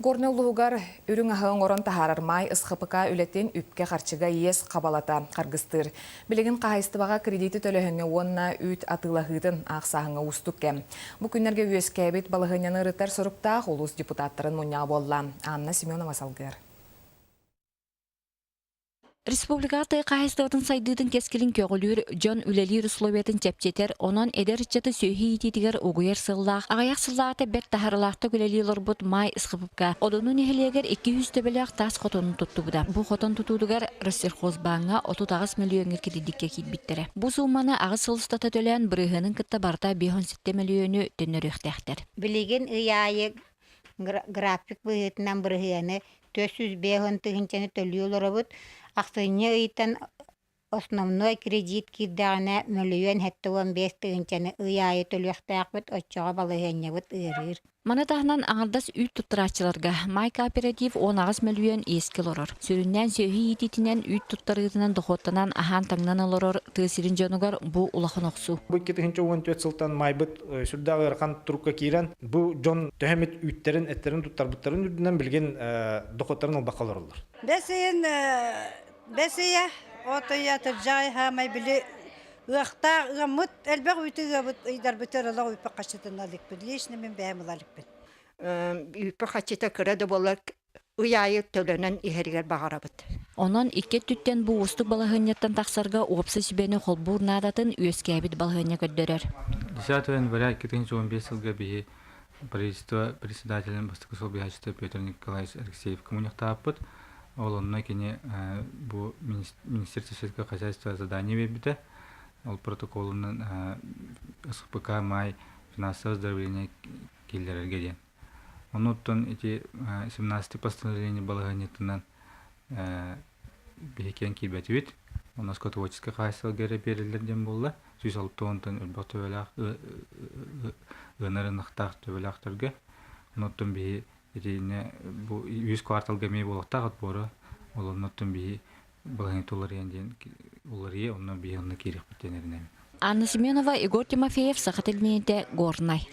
Горнеллугар үрүң ахын орон тахарармай ысхапыка үлетен үпке харчыга иес қабалата қаргыстыр. Билигин қағайстыбаға кредиті төлөһөңө онна үт атылахытын ақсағыңа устукке. Бу күннерге үескәбет балығыняны рытар сұрыптақ улус депутаттарын мұня болла. Анна Семенова салгыр. Республикаты қайыстығытын сайдыдың кескілін көгілір жон үлелер условиятын чепчетер, онан эдер чаты сөйі ететігер угуер сыллақ. Ағаяқ сыллағыты бәт тахарылақты үлелер бұд май ысқыпыпка. Одының ехелегер 200 төбелек тас қотонын тұтты бұда. Бұ қотон тұтудығар Россельхоз баңа 30 миллион кредитке кетбіттері. Бұ сумманы ағыз сылыстата төлән бірігінің кітті барта 5-7 миллионы төніріқтәқтер. Білеген ұяйы график бұғытынан бірігені 400 тыгынчаны төлüyorlar бұд. Ақтыне ыйтан основной кредит киддағына миллион 15 тыгынчаны ұяйы төлüқтәқ бұд, отчаға балығыне бұд ұрыр. Маны тағынан аңырдас үй тұттырачыларға май кооператив 19 миллион ескел орыр. Сүріннен сөйі ететінен үй тұттырғытынан дұқоттынан ахан таңнан олырыр тыысырын жонугар бұ улақын оқсу. Бұл 2014 сылтан майбыт сүрдағы ырқан тұрыққа кейрен бұл жон төхемет үйттерін, әттерін, тұттарбыттарын үрдінен білген дұқоттарын ол бақалар олар. Бәсейе отая тұржай хамай білі Уақта ұмыт әлбәқ үйтігі ұйдар бүтер ұлақ үйпі қашытын алық бін. Лешіні мен бәйім ұлалық бін. Үйпі қашыта кіреді болар ұяйы төлінен ихергер бағара бұд. Онан икет түттен бұ ұстық балығынеттен тақсарға опсы сібені қолбур надатын үйескәбіт балығыне көддерер. 10 января 2015 жылға бейі председателін бастықы сол бейхачыты Петр Николаевич Алексеев коммунихтаппыд. Ол онына кене бұ Министерство сельского хозяйства задание бейбіті. Ол протоколының СХПК май финансовое оздоровление келдерерге ден. Онуттан эти 17 постановление балаганетынан бейкен келбәті бет. Онна скотоводческая қайсыл гәрі берілерден болды. Сүйс алып тоғынтан үлбақ төбелақ, ғынарын ықтақ төбелақтырға. Онуттан бей 100 кварталға мей болықтағыт боры. Онуттан бей балаган толар янден уларые онна биянна кирих битенерне. Анна Семенова, Игорь Тимофеев, Сахатель Горнай.